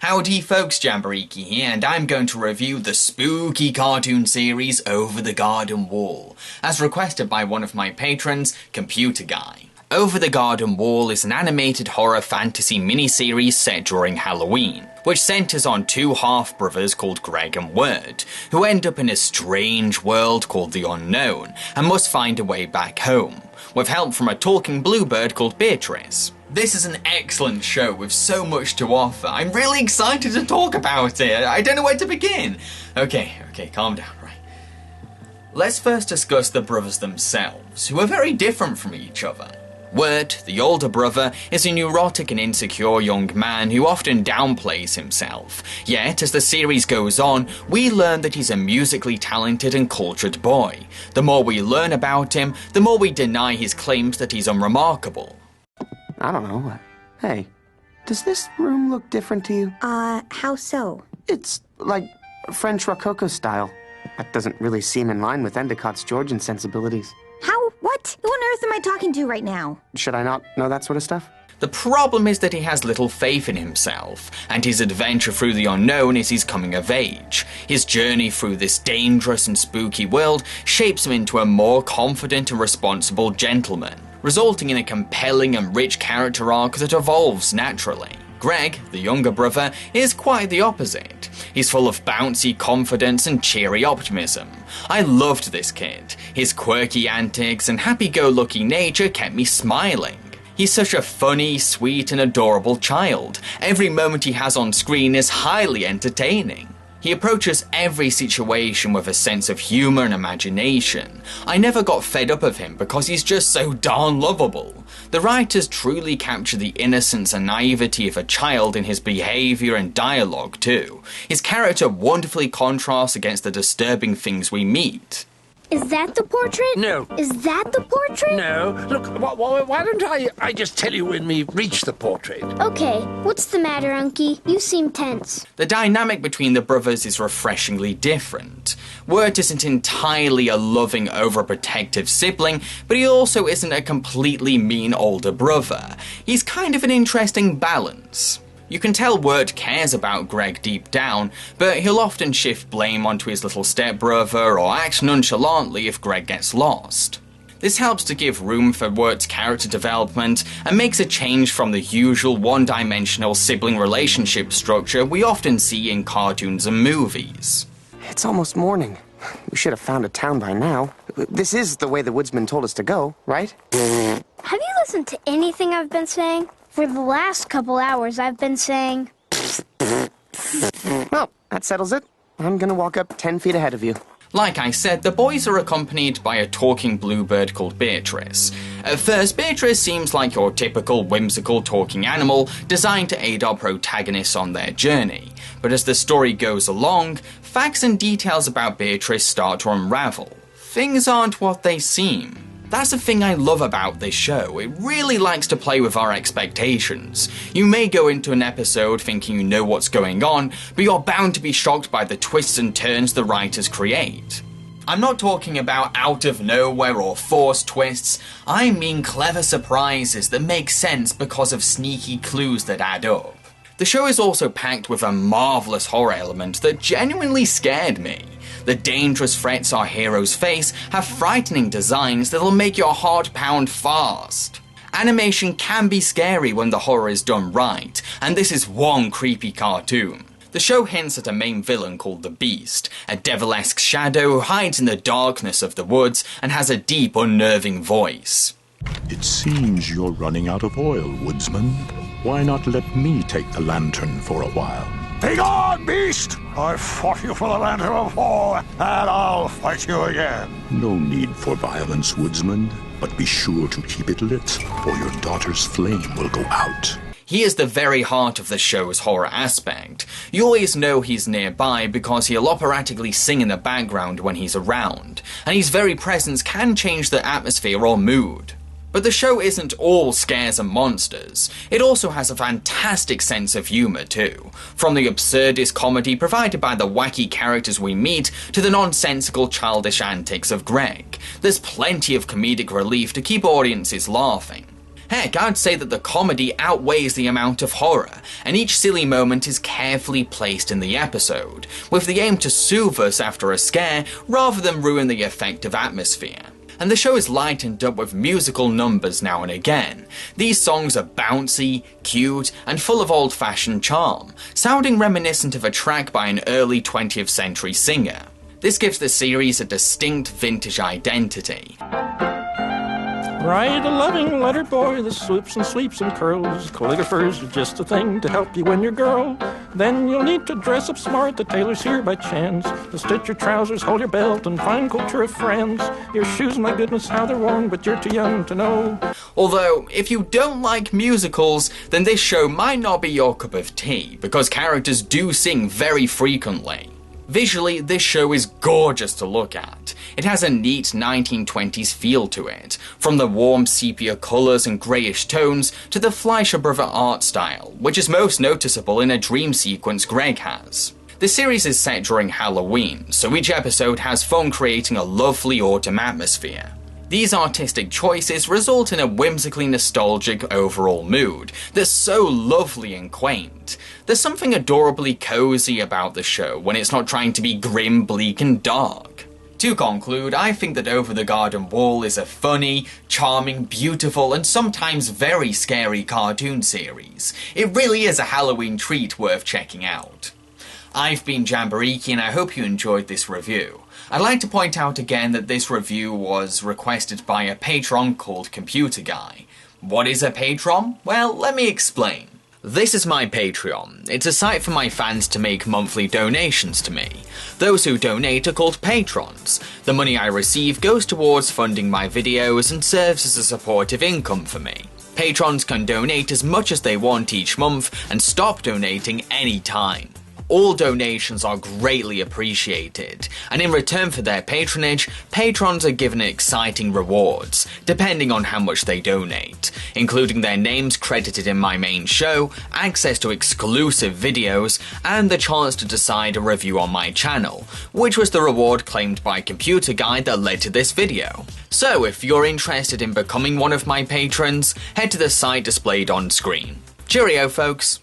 Howdy folks, Jambareeqi here, and I'm going to review the spooky cartoon series Over the Garden Wall, as requested by one of my patrons, Computer Guy. Over the Garden Wall is an animated horror fantasy miniseries set during Halloween, which centers on two half-brothers called Greg and Wirt, who end up in a strange world called the Unknown, and must find a way back home, with help from a talking bluebird called Beatrice. This is an excellent show with so much to offer. I'm really excited to talk about it. I don't know where to begin. Okay, calm down, right. Let's first discuss the brothers themselves, who are very different from each other. Wirt, the older brother, is a neurotic and insecure young man who often downplays himself. Yet, as the series goes on, we learn that he's a musically talented and cultured boy. The more we learn about him, the more we deny his claims that he's unremarkable. I don't know. Hey, does this room look different to you? How so? It's like French Rococo style. That doesn't really seem in line with Endicott's Georgian sensibilities. How? What? Who on earth am I talking to right now? Should I not know that sort of stuff? The problem is that he has little faith in himself, and his adventure through the unknown is his coming of age. His journey through this dangerous and spooky world shapes him into a more confident and responsible gentleman, resulting in a compelling and rich character arc that evolves naturally. Greg, the younger brother, is quite the opposite. He's full of bouncy confidence and cheery optimism. I loved this kid. His quirky antics and happy-go-lucky nature kept me smiling. He's such a funny, sweet and adorable child. Every moment he has on screen is highly entertaining. He approaches every situation with a sense of humor and imagination. I never got fed up of him because he's just so darn lovable. The writers truly capture the innocence and naivety of a child in his behavior and dialogue too. His character wonderfully contrasts against the disturbing things we meet. Is that the portrait? No. Is that the portrait? No. Look, why don't I just tell you when we reach the portrait? Okay, what's the matter, Unky? You seem tense. The dynamic between the brothers is refreshingly different. Wirt isn't entirely a loving, overprotective sibling, but he also isn't a completely mean older brother. He's kind of an interesting balance. You can tell Wirt cares about Greg deep down, but he'll often shift blame onto his little stepbrother or act nonchalantly if Greg gets lost. This helps to give room for Wirt's character development and makes a change from the usual one-dimensional sibling relationship structure we often see in cartoons and movies. It's almost morning. We should have found a town by now. This is the way the woodsman told us to go, right? Have you listened to anything I've been saying? For the last couple hours, I've been saying... Well, that settles it. I'm gonna walk up 10 feet ahead of you. Like I said, the boys are accompanied by a talking bluebird called Beatrice. At first, Beatrice seems like your typical whimsical talking animal designed to aid our protagonists on their journey. But as the story goes along, facts and details about Beatrice start to unravel. Things aren't what they seem. That's the thing I love about this show. It really likes to play with our expectations. You may go into an episode thinking you know what's going on, but you're bound to be shocked by the twists and turns the writers create. I'm not talking about out of nowhere or forced twists. I mean clever surprises that make sense because of sneaky clues that add up. The show is also packed with a marvelous horror element that genuinely scared me. The dangerous threats our heroes face have frightening designs that'll make your heart pound fast. Animation can be scary when the horror is done right, and this is one creepy cartoon. The show hints at a main villain called the Beast, a devil-esque shadow who hides in the darkness of the woods and has a deep, unnerving voice. It seems you're running out of oil, woodsman. Why not let me take the lantern for a while? Begone, beast! I fought you for the lantern before, and I'll fight you again. No need for violence, woodsman, but be sure to keep it lit, or your daughter's flame will go out. He is the very heart of the show's horror aspect. You always know he's nearby because he'll operatically sing in the background when he's around, and his very presence can change the atmosphere or mood. But the show isn't all scares and monsters. It also has a fantastic sense of humour too. From the absurdist comedy provided by the wacky characters we meet to the nonsensical childish antics of Greg. There's plenty of comedic relief to keep audiences laughing. Heck, I'd say that the comedy outweighs the amount of horror, and each silly moment is carefully placed in the episode, with the aim to soothe us after a scare rather than ruin the effective atmosphere. And the show is lightened up with musical numbers now and again. These songs are bouncy, cute, and full of old-fashioned charm, sounding reminiscent of a track by an early 20th century singer. This gives the series a distinct vintage identity. Write a loving letter, boy, that swoops and sweeps and curls. Calligraphers are just the thing to help you win your girl. Then you'll need to dress up smart, the tailor's here by chance. To stitch your trousers, hold your belt, and find culture of friends. Your shoes, my goodness, how they're worn, but you're too young to know. Although, if you don't like musicals, then this show might not be your cup of tea, because characters do sing very frequently. Visually, this show is gorgeous to look at. It has a neat 1920s feel to it, from the warm sepia colours and greyish tones to the Fleischer Brother art style, which is most noticeable in a dream sequence Greg has. The series is set during Halloween, so each episode has fun creating a lovely autumn atmosphere. These artistic choices result in a whimsically nostalgic overall mood that's so lovely and quaint. There's something adorably cozy about the show when it's not trying to be grim, bleak, and dark. To conclude, I think that Over the Garden Wall is a funny, charming, beautiful, and sometimes very scary cartoon series. It really is a Halloween treat worth checking out. I've been Jambareeqi, and I hope you enjoyed this review. I'd like to point out again that this review was requested by a patron called Computer Guy. What is a patron? Well, let me explain. This is my Patreon. It's a site for my fans to make monthly donations to me. Those who donate are called patrons. The money I receive goes towards funding my videos and serves as a supportive income for me. Patrons can donate as much as they want each month and stop donating any time. All donations are greatly appreciated, and in return for their patronage, patrons are given exciting rewards, depending on how much they donate, including their names credited in my main show, access to exclusive videos, and the chance to decide a review on my channel, which was the reward claimed by Computer Guy that led to this video. So if you're interested in becoming one of my patrons, head to the site displayed on screen. Cheerio, folks!